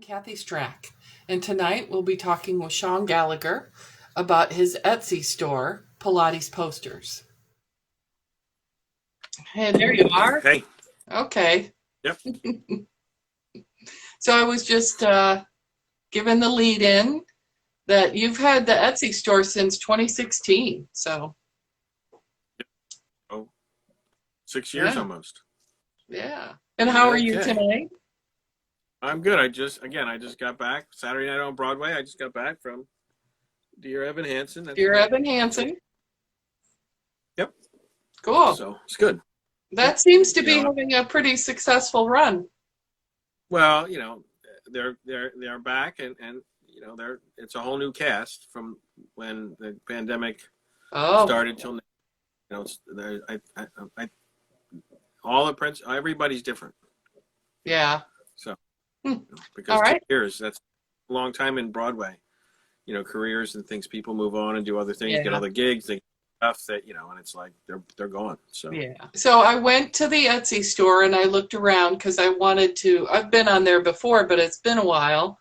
Cathy Strack, and tonight we'll be talking with Sean Gallagher about his Etsy store, PilatesPosters. Hey, there you are. Hey. Okay. Yep. So I was just given the lead in that you've had the Etsy store since 2016. So. Oh, 6 years Yeah. almost. Yeah. And how are you Okay. tonight? I'm good. I just got back Saturday night on Broadway. I just got back from Dear Evan Hansen. Dear Evan Hansen. Yep. Cool. So it's good. That seems to be having a pretty successful run. Well, they're back and it's a whole new cast from when the pandemic started till now. All the prints, everybody's different. Yeah. So All because right. 2 years, that's a long time in Broadway. Careers and things, people move on and do other things, get other gigs, they stuff that, and it's like they're gone. So yeah. So I went to the Etsy store and I looked around because I wanted to, I've been on there before, but it's been a while.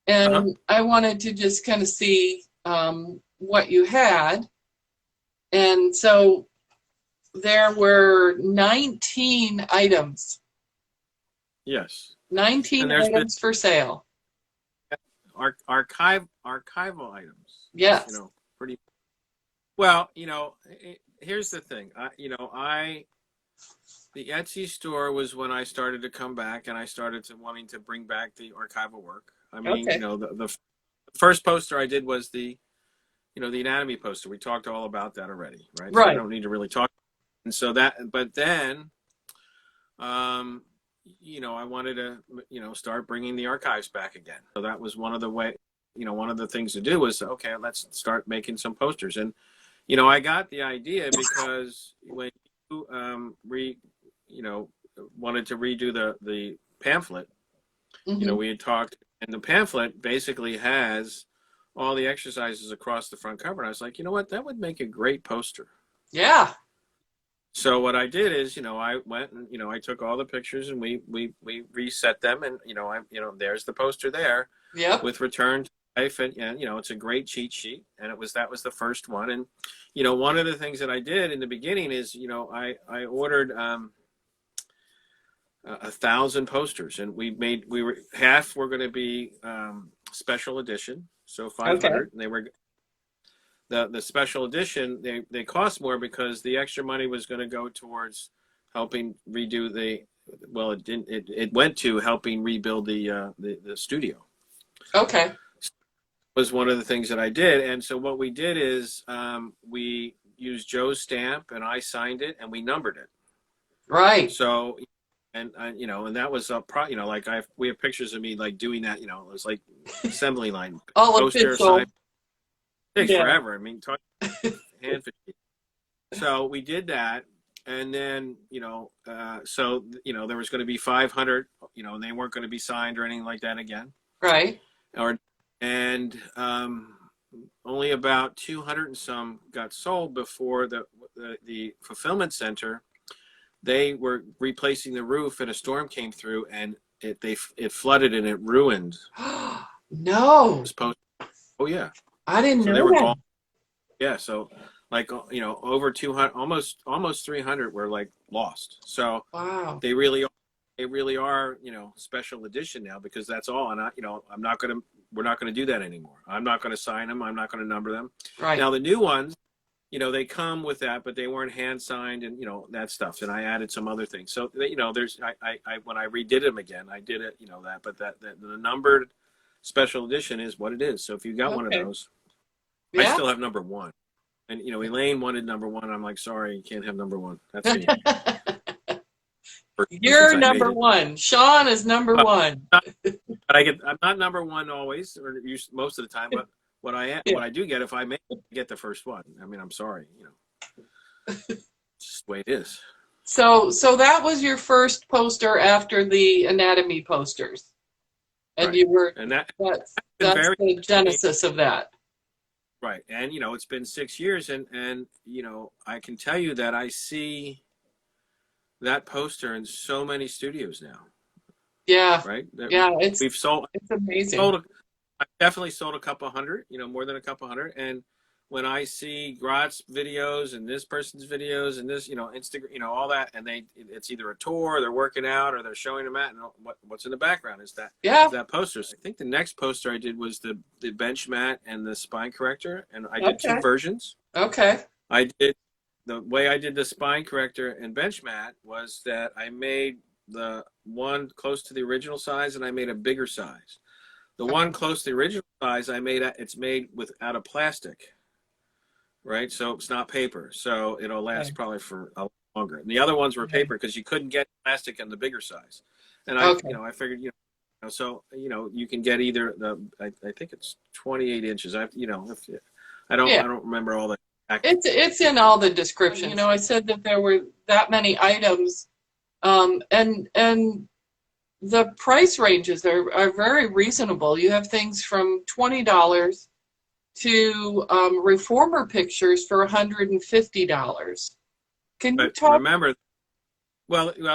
And I wanted to just kind of see what you had. And so there were 19 items. Yes. 19 items for sale. Archival items. Yes. Pretty well. Here's the thing. The Etsy store was when I started to come back, and I started to wanting to bring back the archival work. I mean, the first poster I did was the anatomy poster. We talked all about that already, right? Right. So I don't need to really talk. And so but then, I wanted to, start bringing the archives back again. So that was one of the things to do was, okay, let's start making some posters. And, I got the idea because when you, wanted to redo the pamphlet, we had talked, and the pamphlet basically has all the exercises across the front cover. And I was like, you know what, that would make a great poster. Yeah. So what I did is, I went and, I took all the pictures and we reset them, and, there's the poster there. Yep. With Return to Life, and it's a great cheat sheet, and that was the first one. And, one of the things that I did in the beginning is, I ordered 1,000 posters, and half were going to be special edition, so 500, and they were. The special edition, they cost more because the extra money was going to go towards helping redo it went to helping rebuild the studio. Okay. Was one of the things that I did. And so what we did is we used Joe's stamp, and I signed it, and we numbered it. Right. So, and that was we have pictures of me like doing that, it was like assembly line. All official. Takes forever. I mean, hand fatigue. So we did that, and then there was going to be 500, and they weren't going to be signed or anything like that again. Right. And only about 200 and some got sold before the fulfillment center. They were replacing the roof, and a storm came through, and it flooded and it ruined. No. Oh yeah. I didn't know that. Gone. Yeah, so over 200, almost 300 were like lost. So wow. They really are, special edition now, because that's all. And we're not gonna do that anymore. I'm not gonna sign them. I'm not gonna number them. Right. Now the new ones, they come with that, but they weren't hand signed and that stuff. And I added some other things. So there's I when I redid them again, I did it, that, but the numbered special edition is what it is. So if you got one of those, I still have number one. And Elaine wanted number one. I'm like, sorry, you can't have number one. That's me. You're number one. Sean is number one. But I'm not number one always, or most of the time. But what I do get, if I get the first one, I mean, I'm sorry. It's just the way it is. So that was your first poster after the anatomy posters. And right. You were, and that's the genesis of that. Right. And, it's been 6 years, and I can tell you that I see that poster in so many studios now. Yeah. right? Yeah. We've It's amazing. sold, I definitely sold a couple hundred, more than a couple hundred. And when I see Grot's videos and this person's videos and this, Instagram, all that, and it's either a tour, or they're working out, or they're showing them at, and what's in the background is Yeah. that poster. So I think the next poster I did was the bench mat and the spine corrector, and I did two Okay. versions. Okay. The way I did the spine corrector and bench mat was that I made the one close to the original size, and I made a bigger size. The one close to the original size, it's made out of plastic, right? So it's not paper, so it'll last Okay. probably for a lot longer. And the other ones were paper because you couldn't get plastic in the bigger size. And Okay. I figured, so you can get either I think it's 28 inches. I Yeah. don't remember all the. It's in all the description. I said that there were that many items, and the price ranges are very reasonable. You have things from $20 to reformer pictures for $150. Can you But talk? remember,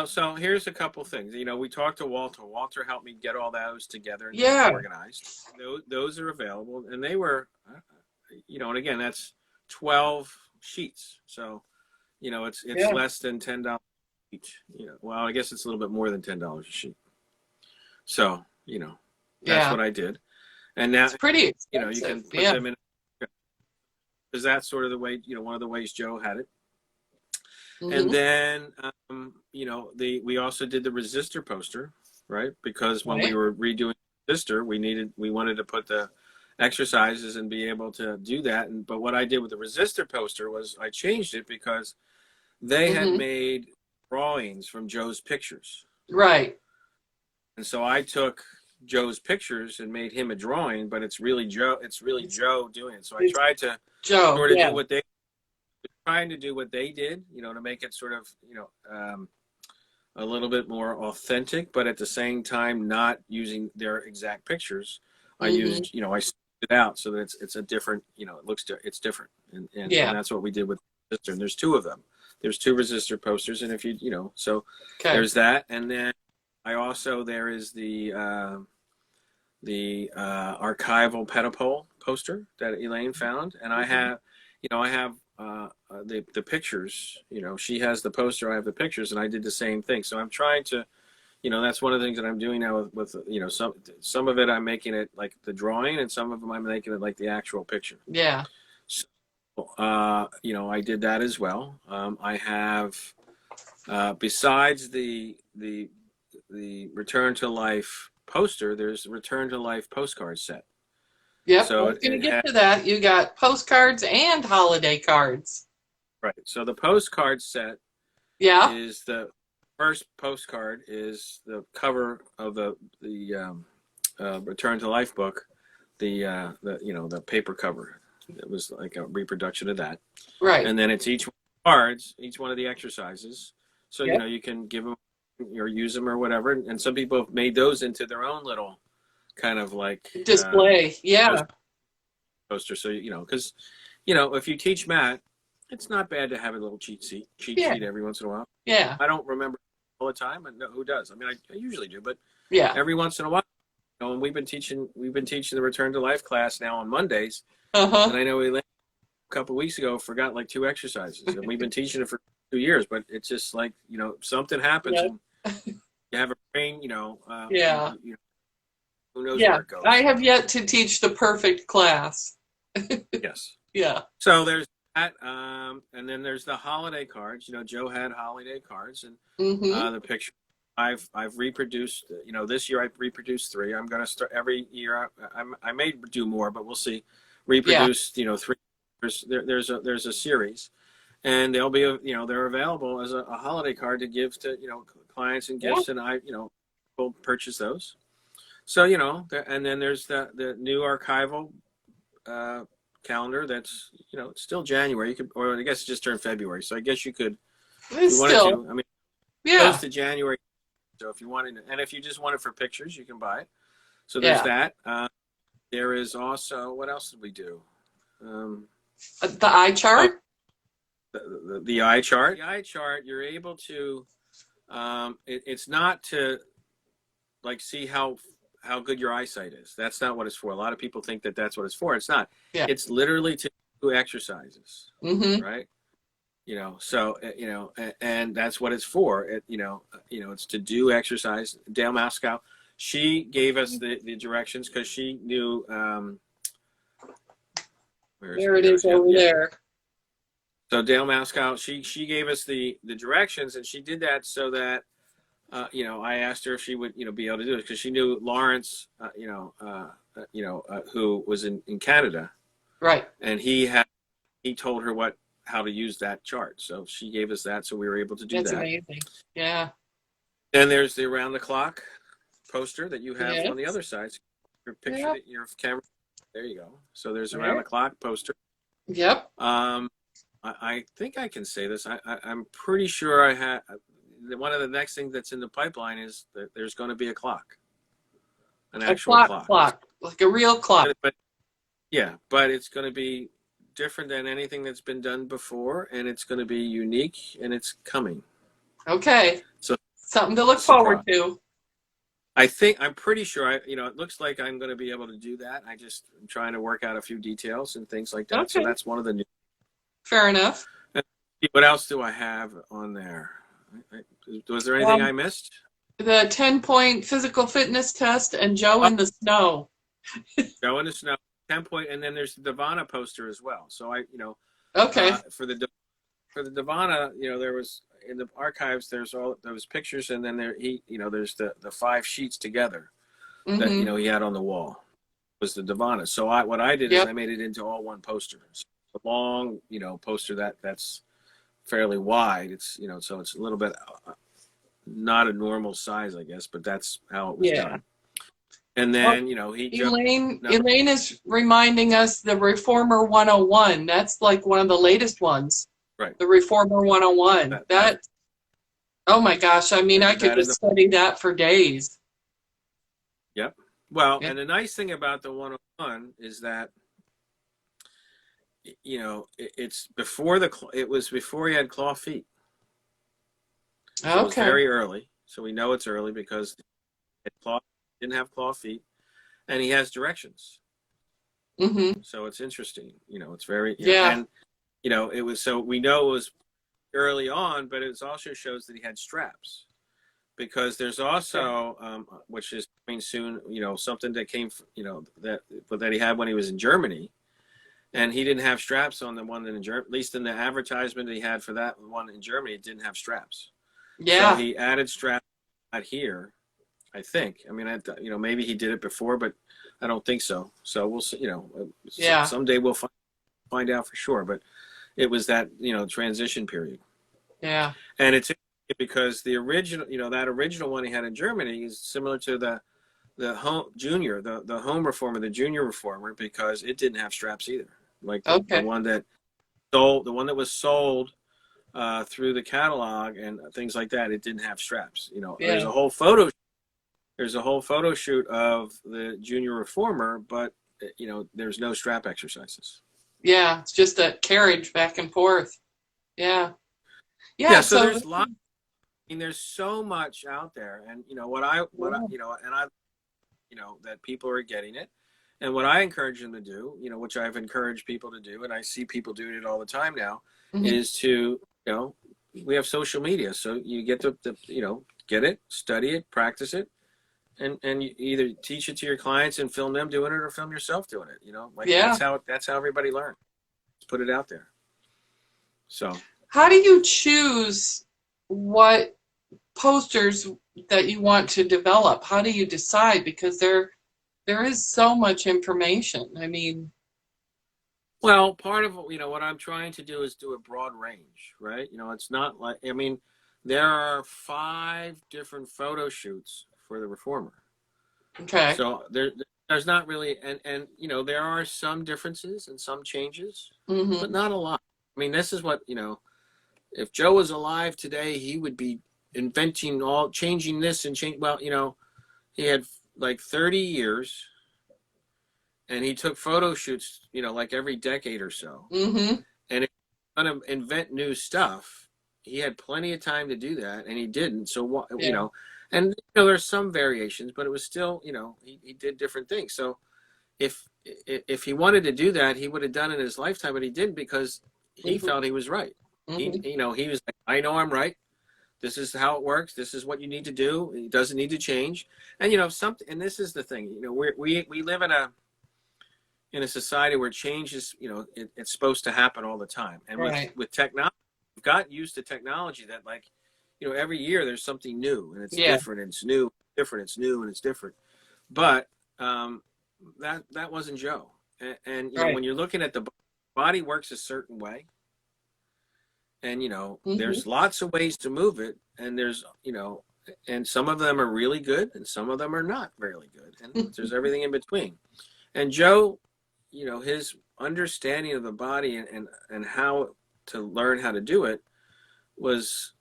so here's a couple things. We talked to Walter. Walter helped me get all those together and Yeah. organized. Those are available, and they were, and again, that's 12 sheets. So, it's Yeah. less than $10 each. Well, I guess it's a little bit more than $10 a sheet. So, that's Yeah. what I did. And now, It's pretty expensive. you can put Yeah. them in, because that's sort of the way, one of the ways Joe had it. And Mhm. then, we also did the resistor poster, right? Because when we Right. were redoing resistor, we wanted to put the exercises and be able to do that. But what I did with the resistor poster was I changed it because they had Mhm. made drawings from Joe's pictures. Right. And so I took Joe's pictures and made him a drawing, but it's really Joe doing it. So I It's tried to Joe. sort of Yeah. do what they did, to make it sort of, a little bit more authentic, but at the same time, not using their exact pictures. I Mhm. used, I smoothed it out so that it's a different, it's different. And Yeah. that's what we did with resistor. And there's two of them. There's two resistor posters. And if so Okay. there's that. And then there is the archival pedipole poster that Elaine found. And I have the pictures. She has the poster, I have the pictures, and I did the same thing. So I'm trying to, that's one of the things that I'm doing now with some of it I'm making it like the drawing, and some of them I'm making it like the actual picture. Yeah. So, I did that as well. I have, besides the Return to Life poster, there's a Return to Life postcard set. Yep. I So was going to get to that. You got postcards and holiday cards. right. So the postcard set Yeah. is the first postcard is the cover of the Return to Life book, the paper cover. It was like a reproduction of that. Right. And then it's each one of the exercises. So Yep. you can give them or use them or whatever. And some people have made those into their own little kind of like Display. Yeah. poster. So because if you teach Matt, it's not bad to have a little cheat sheet every once in a while. Yeah. I don't remember all the time, and who does? I mean, I usually do, but Yeah. every once in a while, and we've been teaching the Return to Life class now on Mondays, Uh-huh. and I know a couple of weeks ago forgot like 2 exercises, and we've been teaching it for 2 years, but it's just like something happens, Yep. and you have a brain, Yeah. who knows Yeah. where it goes. I have yet to teach the perfect class. Yes. Yeah. So there's that, and then there's the holiday cards. Joe had holiday cards, and Mm-hmm. the picture. I've reproduced. This year I reproduced 3. I'm going to start every year. I may do more, but we'll see. Reproduce, 3. There's a series, and they'll be they're available as a holiday card to give to clients and gifts, and I will purchase those. So and then there's the new archival calendar that's it's still January. You could, or I guess it just turned February, so I guess you could if you wanted Still. to. I mean, Yeah. close to January. So if you wanted to, and if you just want it for pictures, you can buy it. So there's that. There is also, what else did we do? The eye chart. The eye chart. The eye chart, you're able to. It's not to like see how good your eyesight is. That's not what it's for. A lot of people think that that's what it's for. It's not. Yeah. It's literally to do exercises, Mm-hmm. right? So and that's what it's for. It's to do exercise. Dale Mascow, she gave us the directions because she knew. Where is There it? it is over there. So Dale Mascow, she gave us the directions, and she did that so that I asked her if she would be able to do it because she knew Lawrence, who was in Canada, Right. and he told her how to use that chart. So she gave us that, so we were able to do That's that. amazing. Yeah. And there's the around the clock poster that you have Yes. on the other side. So your picture, Yep. your camera. There you go. So there's around the clock poster. Yep. I think I can say this. I'm pretty sure I had one of the next things that's in the pipeline is that there's going to be a clock, an actual clock, like a real clock. But it's going to be different than anything that's been done before, and it's going to be unique, and it's coming. Okay. So something to look forward to. I'm pretty sure it looks like I'm going to be able to do that. I'm trying to work out a few details and things like that. Okay. So that's one of the new. Fair enough. What else do I have on there? Was there anything I missed? The 10-point physical fitness test and Joe in the snow. Joe in the snow, 10-point, and then there's the Divana poster as well. So okay. For the Divana, there was in the archives. There's all those pictures, and then there's the 5 sheets together that he had on the wall. It was the Divana. So what I did is I made it into all one poster. So a long poster that's fairly wide. It's so it's a little bit not a normal size, I guess, but that's how it was done. And then Elaine is reminding us the Reformer 101. That's like one of the latest ones. Right. The Reformer 101. That oh my gosh, I mean I could just study that for days. Yep. Well, and the nice thing about the 101 is that it's before it was before he had claw feet. So it was very early. So we know it's early because he didn't have claw feet, and he has directions. Mm-hmm. So it's interesting. It's very and it was, so we know it was early on, but it also shows that he had straps, because there's also which is coming soon. Something that came that he had when he was in Germany. And he didn't have straps on the one in Germany. At least in the advertisement he had for that one in Germany, it didn't have straps. Yeah. So he added straps out here, I think. I mean, maybe he did it before, but I don't think so. So we'll see. Someday we'll find out for sure. But it was that transition period. Yeah. And it's because the original, that original one he had in Germany is similar to the home reformer, the junior reformer, because it didn't have straps either. Like the one that was sold through the catalog and things like that, it didn't have straps. There's a whole photo shoot of the junior reformer, but there's no strap exercises. Yeah, it's just a carriage back and forth. Yeah. So there's lots. I mean, there's so much out there, and that people are getting it. And what I encourage them to do, which I've encouraged people to do, and I see people doing it all the time now, is to, we have social media. So you get to get it, study it, practice it, and you either teach it to your clients and film them doing it or film yourself doing it. That's how everybody learns. Put it out there. So how do you choose what posters that you want to develop? How do you decide? Because there is so much information. I mean, well, part of what I'm trying to do is do a broad range, right? It's not like, I mean, there are 5 different photo shoots for the reformer. Okay. So there's not really, and there are some differences and some changes, but not a lot. I mean, this is what, if Joe was alive today, he would be changing this and change. Well, he had like 30 years, and he took photo shoots, like every decade or so. And if he's going to invent new stuff, he had plenty of time to do that, and he didn't. So And there's some variations, but it was still, he did different things. So if he wanted to do that, he would have done it in his lifetime, but he didn't because he Hmm. felt he was right. Hmm. He was like, I know I'm right. This is how it works. This is what you need to do. It doesn't need to change. And something. And this is the thing. We live in a society where change is, it's supposed to happen all the time. And Right. with technology, we've got used to technology that, like, every year there's something new and it's Yeah. different and it's new, different, it's new and it's different. But that wasn't Joe. And Right. when you're looking at the body works a certain way, and Hmm. there's lots of ways to move it, and there's and some of them are really good and some of them are not really good, and there's everything in between. And Joe, his understanding of the body and how to learn how to do it was,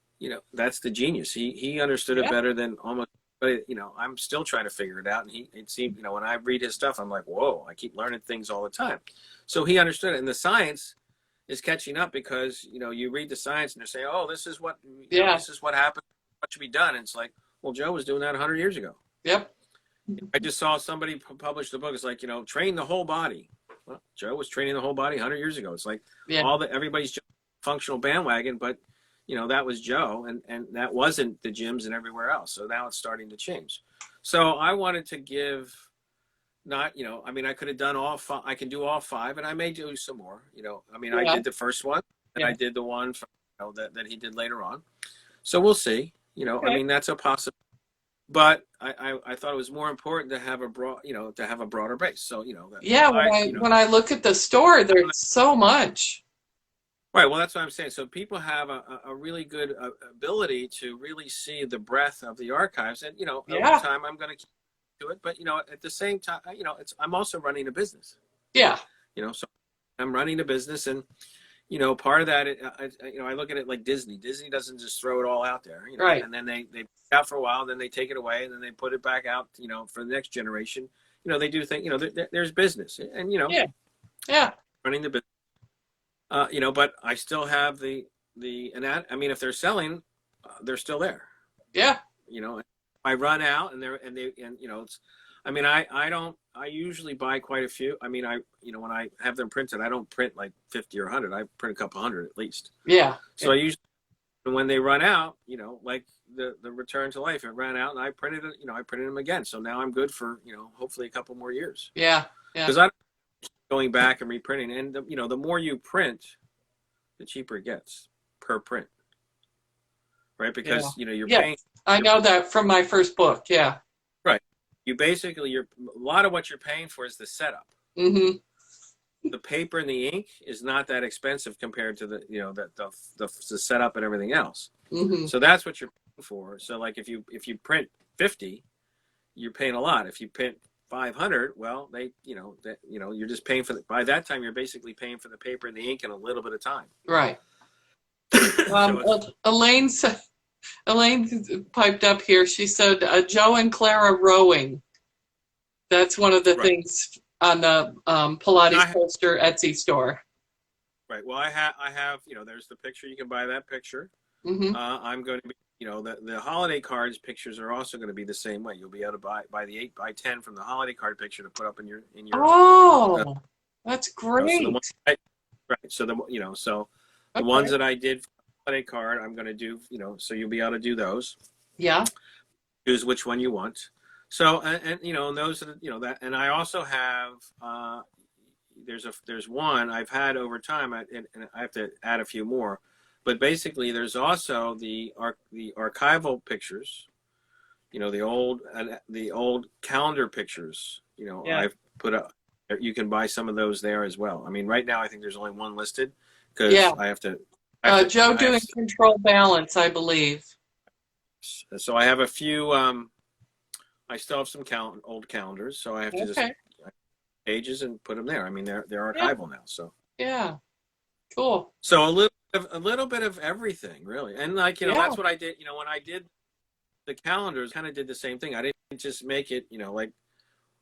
that's the genius. He understood it Yeah. better than almost, but I'm still trying to figure it out. And it seemed, when I read his stuff, I'm like, whoa, I keep learning things all the time. So he understood it. And the science is catching up because, you read the science and they're saying, oh, this is what, Yeah. this is what happened, what should be done. And it's like, well, Joe was doing that 100 years ago. Yep. I just saw somebody publish the book. It's like, train the whole body. Well, Joe was training the whole body 100 years ago. It's like Yeah. everybody's just functional bandwagon, but that was Joe, and that wasn't the gyms and everywhere else. So now it's starting to change. So I wanted to give, not, I mean, I could have done all five. I can do all five, and I may do some more. I mean, I Yeah. did the first one, and Yeah. I did the one that he did later on. So we'll see. I Okay. mean, that's a possibility. But I thought it was more important to have a broader base. So Yeah. When I look at the store, there's so much. right. Well, that's what I'm saying. So people have a really good ability to really see the breadth of the archives, and over Yeah. time I'm going to keep to it. But at the same time, I'm also running a business. Yeah. So I'm running a business, and part of that, I look at it like Disney. Disney doesn't just throw it all out there, Right. and then they put it out for a while, then they take it away, and then they put it back out, for the next generation. They do think, there's business, and Yeah. Yeah. running the business. But I still have and that, I mean, if they're selling, they're still there. Yeah. I run out and it's, I mean, I usually buy quite a few. I mean, when I have them printed, I don't print like 50 or 100. I print a couple hundred at least. Yeah. So I usually, when they run out, like the Return to Life, it ran out and I printed it, I printed them again. So now I'm good for, hopefully a couple more years. Yeah. Yeah. Because I'm going back and reprinting. And, the more you print, the cheaper it gets per print. Right? Because, you're Yeah. paying. I know that from my first book. Yeah. Right. You basically, a lot of what you're paying for is the setup. Mm-hmm. The paper and the ink is not that expensive compared to the setup and everything else. Mm-hmm. So that's what you're paying for. So like if you print 50, you're paying a lot. If you print 500, well, you're just paying by that time you're basically paying for the paper and the ink and a little bit of time. Right. So Elaine piped up here. She said, Joe and Clara rowing. That's one of the things on the Pilates poster Etsy store. Right. Well, I have, there's the picture. You can buy that picture. Mm-hmm. I'm going to be, the holiday cards pictures are also going to be the same way. You'll be able to buy the 8x10 from the holiday card picture to put up in your. Oh, that's great. So the ones that I did for the holiday card, I'm going to do, so you'll be able to do those. Yeah. Choose which one you want. So, and those are, that, and I also have, there's one I've had over time, and I have to add a few more, but basically there's also the archival pictures, the old calendar pictures, I've put up, you can buy some of those there as well. I mean, right now I think there's only one listed because I have to. Joe doing Control Balance, I believe. So I have a few, I still have some old calendars, so I have to just pages and put them there. I mean, they're archival now, so yeah, cool. So a little bit of everything, really, and like that's what I did. When I did the calendars, kind of did the same thing. I didn't just make it, like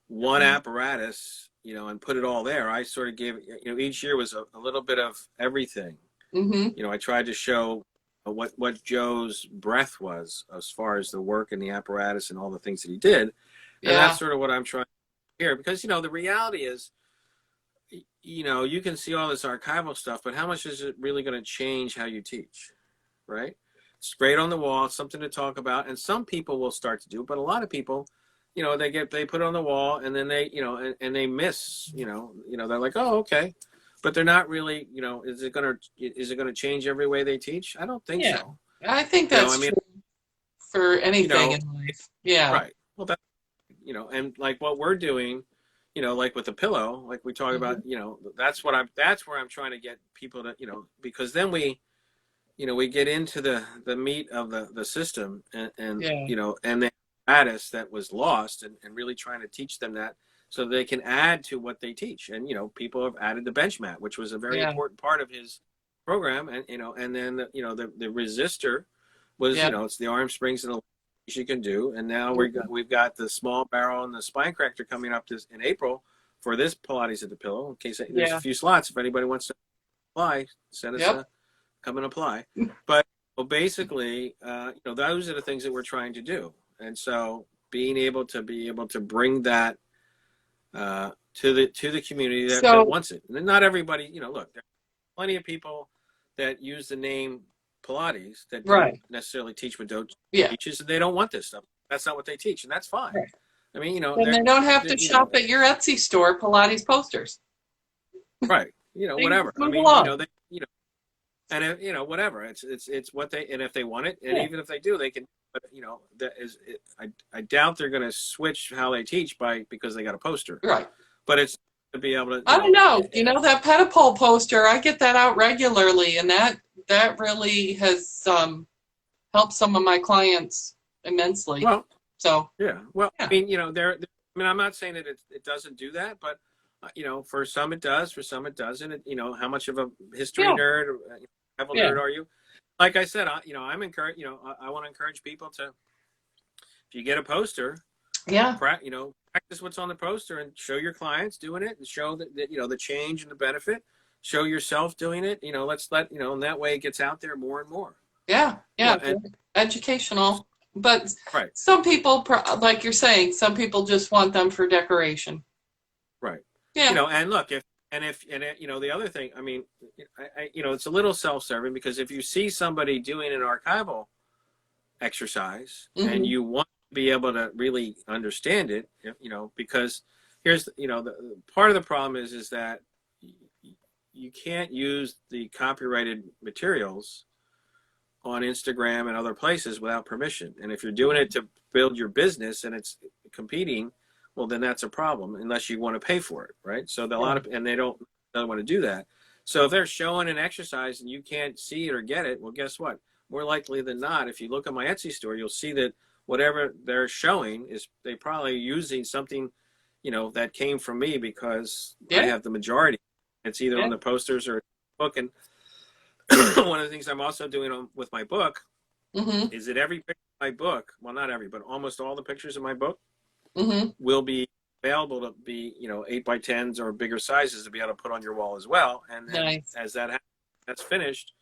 one apparatus, and put it all there. I sort of gave, each year was a little bit of everything. Mm-hmm. I tried to show what Joe's breadth was as far as the work and the apparatus and all the things that he did. And Yeah. that's sort of what I'm trying to hear, because, the reality is, you can see all this archival stuff, but how much is it really going to change how you teach, right? It's great on the wall, it's something to talk about, and some people will start to do, but a lot of people, they put it on the wall, and then they, and they miss, they're like, oh, okay, but they're not really, is it gonna change every way they teach? I don't think Yeah. so. I think I that's mean, true for you anything know, in life. Yeah. right. Well, that, and like what we're doing, like with the pillow, like we talk about, Hmm. that's where I'm trying to get people to, because then we get into the meat of the system, and Yeah. and the apparatus that was lost, and really trying to teach them that so they can add to what they teach. And, people have added the bench mat, which was a very Yeah. important part of his program. And, and then, the resistor was, Yeah. it's the arm springs and the you can do. And now Mhm. we've got the small barrel and the spine corrector coming up in April for this Pilates at the Pillow. In case there's a Yeah. few slots, if anybody wants to apply, send us Yep. a come and apply. But basically, those are the things that we're trying to do. And so being able to bring that to the community that So, wants it. And not everybody, look, there are plenty of people that use the name Pilates that don't right. necessarily teach what Doge Yeah. teaches, and they don't want this stuff. That's not what they teach, and that's fine. Right. I mean, Then they don't have to shop at your Etsy store, Pilates posters. right, They can whatever. just I move mean, along. they, and if, whatever. It's what they, and if they want it, and Yeah. even if they do, they can. But that is, I doubt they're going to switch how they teach because they got a poster. Right. But it's to be able to, I don't know. That pedipole poster, I get that out regularly, and that really has helped some of my clients immensely. well, So, yeah. Well, I yeah. mean, I'm not saying that it doesn't do that, but for some it does, for some it doesn't. How much of a history Yeah. nerd, or travel Yeah. nerd are you? Like I said, I'm encouraged. I want to encourage people to, if you get a poster, Yeah. practice what's on the poster and show your clients doing it, and show that the change and the benefit. Show yourself doing it. And that way it gets out there more and more. Yeah. Yeah. And Educational. But right, some people, like you're saying, some people just want them for decoration. right. Yeah. And look, if the other thing, I mean, it's a little self-serving, because if you see somebody doing an archival exercise and Hmm. you want to be able to really understand it, because here's the part of the problem is that you can't use the copyrighted materials on Instagram and other places without permission. And if you're doing it to build your business and it's competing, well, then that's a problem, unless you want to pay for it, right? So a lot of, and they don't want to do that. So if they're showing an exercise and you can't see it or get it, well, guess what? More likely than not, if you look at my Etsy store, you'll see that whatever they're showing is they probably using something, that came from me, because I Yeah. have the majority. It's either Yeah. on the posters or book. And one of the things I'm also doing with my book Hmm. is that every picture of my book, well, not every, but almost all the pictures of my book Hmm. will be available to be, 8x10s or bigger sizes to be able to put on your wall as well. And then Nice. as that's finished,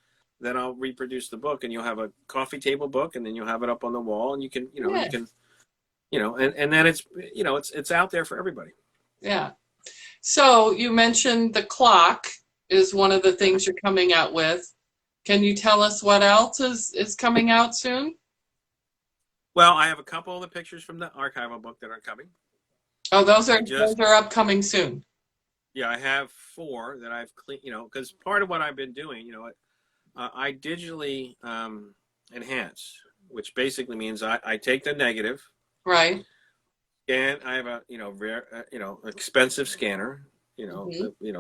then I'll reproduce the book, and you'll have a coffee table book, and then you'll have it up on the wall, and you can, Yeah. and then it's, it's out there for everybody. Yeah. So you mentioned the clock is one of the things you're coming out with. Can you tell us what else is coming out soon? Well, I have a couple of the pictures from the archival book that are coming. Oh, those I just, are upcoming soon. yeah, I have 4 that I've cleaned, because part of what I've been doing, I digitally enhance, which basically means I take the negative, Right. and I have a expensive scanner, Hmm.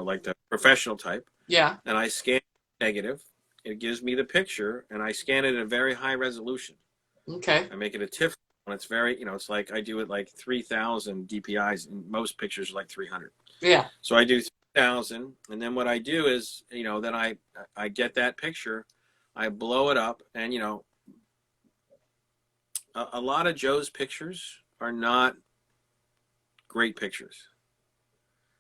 like the professional type, Yeah. and I scan negative. It gives me the picture, and I scan it at a very high resolution. Okay. I make it a TIFF, and it's very, it's like I do it like 3,000 DPIs, and most pictures are like 300. Yeah. So I do 3,000, and then what I do is, then I get that picture, I blow it up, and a lot of Joe's pictures are not great pictures.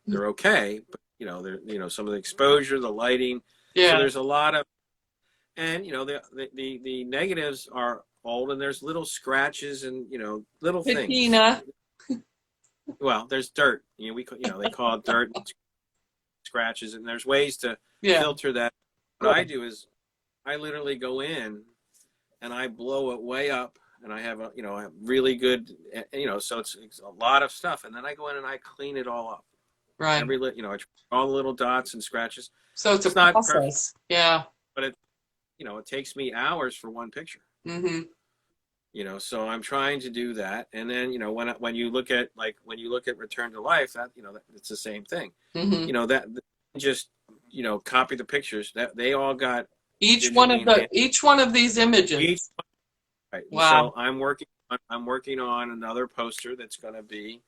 They're okay, but they're some of the exposure, the lighting. So Yeah. there's a lot of, And the negatives are old, and there's little scratches and little things. Patina. Well, there's dirt. They call it dirt and scratches, and there's ways to Yeah. filter that. What I do is I literally go in and I blow it way up, and I have a really good so it's a lot of stuff, and then I go in and I clean it all up. Right. I all the little dots and scratches. So it's a not process. perfect, yeah. but it takes me hours for one picture. Mm-hmm. So I'm trying to do that, and then when you look at Return to Life, that it's the same thing. Mm-hmm. That just copy the pictures that they all got each one of these images. Right. Wow. So I'm working on another poster that's going to be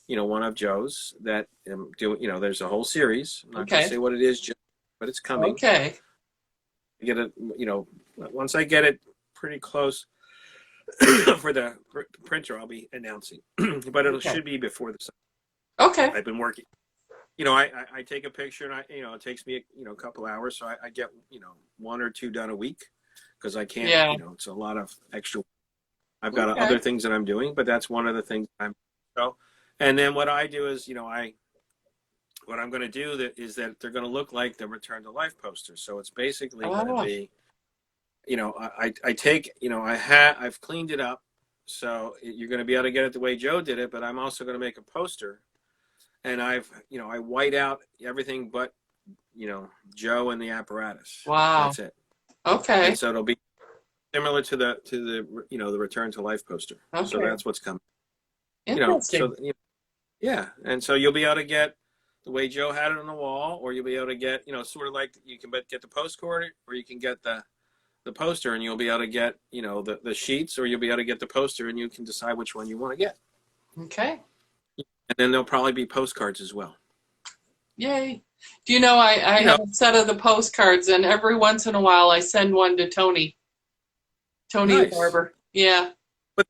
one of Joe's that there's a whole series. I'm not going to say what it is, but it's coming. Okay. Get it once I get it pretty close for the printer, I'll be announcing, but it should be before the summer. Okay. I've been working. I take a picture, and it takes me a couple hours, so I get 1 or 2 done a week, because I can't. Yeah. It's a lot of extra. I've got other things that I'm doing, but that's one of the things and then what I do is what I'm going to do is that they're going to look like the Return to Life posters. So it's basically going to be. I take, I've cleaned it up, so you're going to be able to get it the way Joe did it, but I'm also going to make a poster, and I white out everything but, Joe and the apparatus. Wow. That's it. Okay. And so it'll be similar to the the Return to Life poster. Okay. So that's what's coming. Interesting. Yeah, and so you'll be able to get the way Joe had it on the wall, or you'll be able to get, sort of like you can get the postcard, or you can get the poster, and you'll be able to get, the sheets, or you'll be able to get the poster, and you can decide which one you want to get. Okay. And then there'll probably be postcards as well. Yay. Do you know, I have a set of the postcards, and every once in a while I send one to Tony. Tony the barber. Yeah. But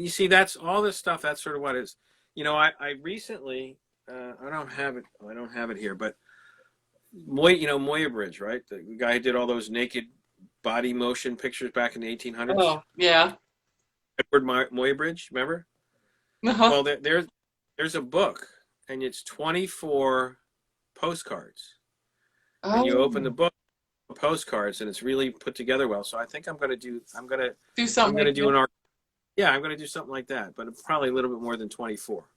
you see, that's all this stuff. That's sort of what it is. I recently, I don't have it here, but Moya Bridge, right? The guy who did all those naked body motion pictures back in the 1800s. Oh, yeah. Edward Moya Bridge, remember? Uh-huh. Well, there's a book, and it's 24 postcards. Oh. And you open the book, postcards, and it's really put together well. So I think I'm going to do something. I'm going to do an art. Yeah, I'm going to do something like that, but probably a little bit more than 24.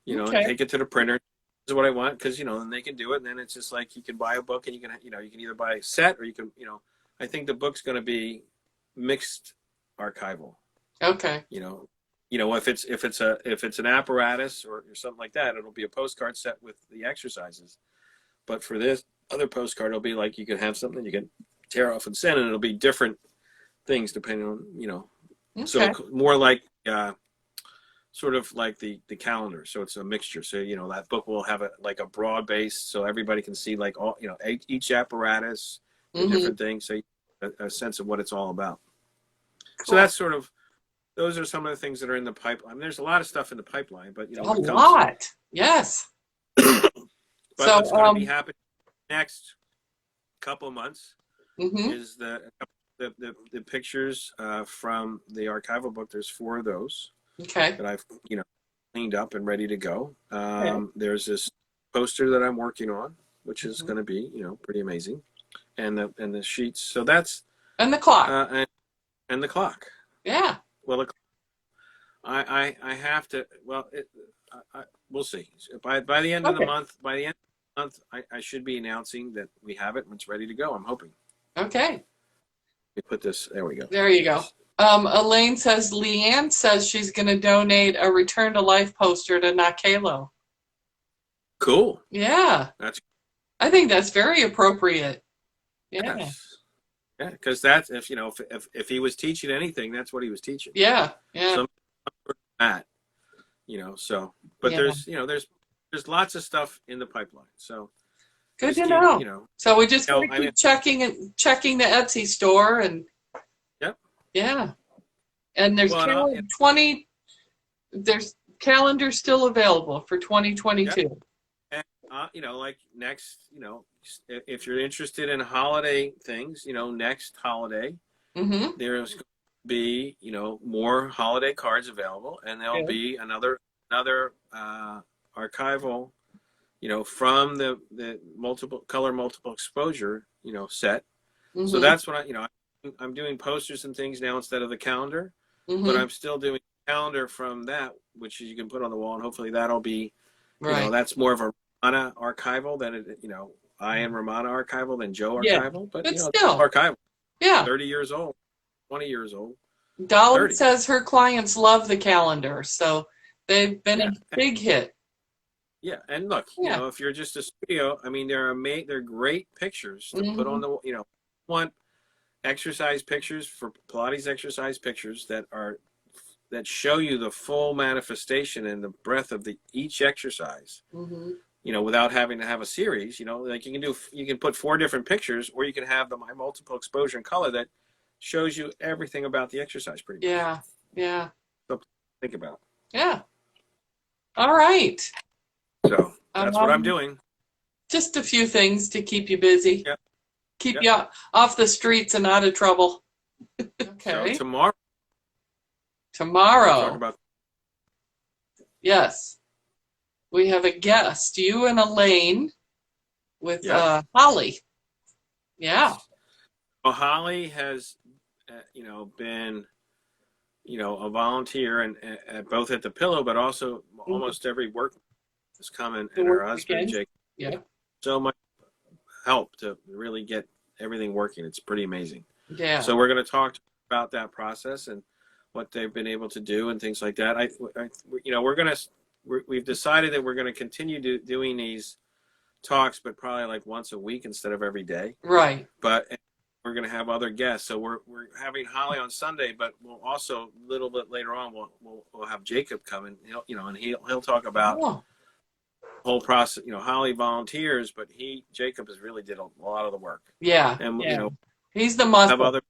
And take it to the printer. This is what I want, because then they can do it, and then it's just like you can buy a book, and you can either buy a set, or you can I think the book's going to be mixed archival. Okay. If it's an apparatus or something like that, it'll be a postcard set with the exercises. But for this other postcard, it'll be like you can have something you can tear off and send, and it'll be different things depending on Okay. So more like sort of like the calendar. So it's a mixture. So that book will have a broad base, so everybody can see like all each apparatus, different things, so you get a sense of what it's all about. Cool. So that's sort of. Those are some of the things that are in the pipeline. I mean, there's a lot of stuff in the pipeline, but a lot, yes. But what's going to be happening next couple of months is the pictures from the archival book. There's 4 of those that I've cleaned up and ready to go. There's this poster that I'm working on, which is going to be pretty amazing, and the sheets. So that's and the clock and the clock. Yeah. Well, I have to. Well, we'll see. By the end of the month, I should be announcing that we have it and it's ready to go. I'm hoping. Okay. We put this. There we go. There you go. Elaine says Leanne says she's going to donate a Return to Life poster to Nakelo. Cool. Yeah. I think that's very appropriate. Yeah. Yes. Yeah, because that's if he was teaching anything, that's what he was teaching. Yeah, yeah. Some that, So, but there's lots of stuff in the pipeline. So good to know. So we just gotta keep checking the Etsy store and. Yep. Yeah, and there's 20. There's calendars still available for 2022. Yep. like next, if you're interested in holiday things, next holiday, Mm-hmm. there's going to be, more holiday cards available, and there'll Good. be another archival, from the multiple exposure, set. So Mm-hmm. that's what I'm doing posters and things now instead of the calendar, but Mm-hmm. I'm still doing calendar from that, which you can put on the wall, and hopefully that'll be, Right. that's more of a Romana archival than I am Romana archival than Joe Yeah. archival, but But still, archival, yeah. 30 years old, 20 years old, Dolly 30. says her clients love the calendar, so they've been a Yeah. big hit. Yeah. And look, Yeah. if you're just a studio, I mean, they're great pictures to put Mm-hmm. on the, want exercise pictures for Pilates exercise pictures that show you the full manifestation and the breadth of each exercise, Mm-hmm. without having to have a series, like you can put 4 different pictures, or you can have my multiple exposure and color that shows you everything about the exercise pretty much. Yeah. Yeah. So think about Yeah. All right. it. So that's what I'm doing. Just a few things to keep you busy, Yep. keep Yep. you off the streets and out of trouble. So Okay. tomorrow we'll talk Tomorrow, about, yes, we have a guest, you and Elaine with yep. Holly. Yeah. Well, Holly has, been, a volunteer and both at the Pillow, but also almost every work has come and her husband, Weekend. Jake, Yeah. so much help to really get everything working. It's pretty amazing. Yeah. So we're going to talk about that process and what they've been able to do and things like that. We've decided that we're going to continue doing these talks, but probably like once a week instead of every day. Right. But we're going to have other guests. So we're having Holly on Sunday, but we'll also a little bit later on we'll have Jacob come and he'll talk about Oh. the whole process. Holly volunteers, but Jacob has really did a lot of the work. Yeah. And yeah. He's the muscle.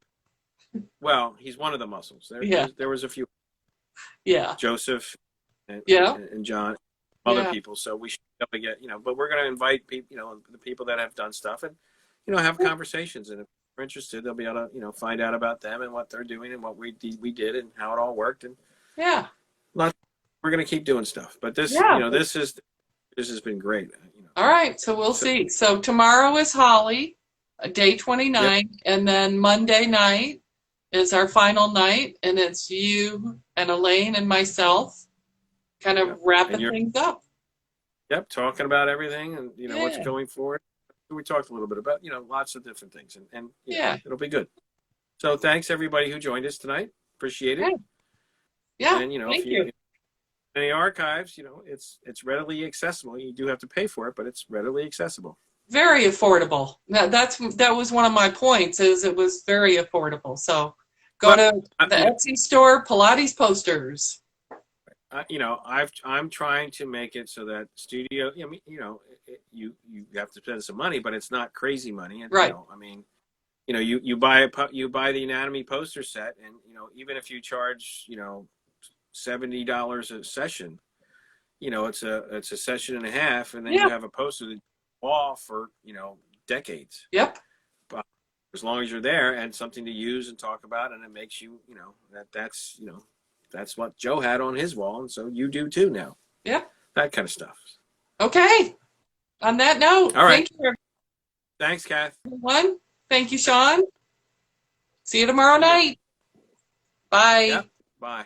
He's one of the muscles. Yeah. There was a few. Yeah. Joseph and John, other people. So we should be able to get, but we're going to invite people, the people that have done stuff and, have conversations. And if they're interested, they'll be able to, find out about them and what they're doing and what we did and how it all worked. And yeah, we're going to keep doing stuff. But this, this has been great. All right. So we'll see. So tomorrow is Holly, day 29, and then Monday night is our final night, and it's you and Elaine and myself kind of wrapping things up. Yep, talking about everything and what's going forward. We talked a little bit about lots of different things, and it'll be good. So thanks everybody who joined us tonight. Appreciate it. Yeah, and thank you. Any archives, it's readily accessible. You do have to pay for it, but it's readily accessible. Very affordable. That was one of my points. Is it was very affordable. So go to the Etsy store, Pilates Posters. I'm trying to make it so that studio. I mean, you have to spend some money, but it's not crazy money. And, right. I mean, you buy the anatomy poster set, and even if you charge $70 a session, it's a session and a half, and then you have a poster that off for decades. Yep. But as long as you're there and something to use and talk about, and it makes you that's what Joe had on his wall, and so you do too now. Yep. That kind of stuff. Okay. On that note, all right. Thank you. Thanks, Kath. Everyone. Thank you, Sean. See you tomorrow night. Bye. Yep. Bye.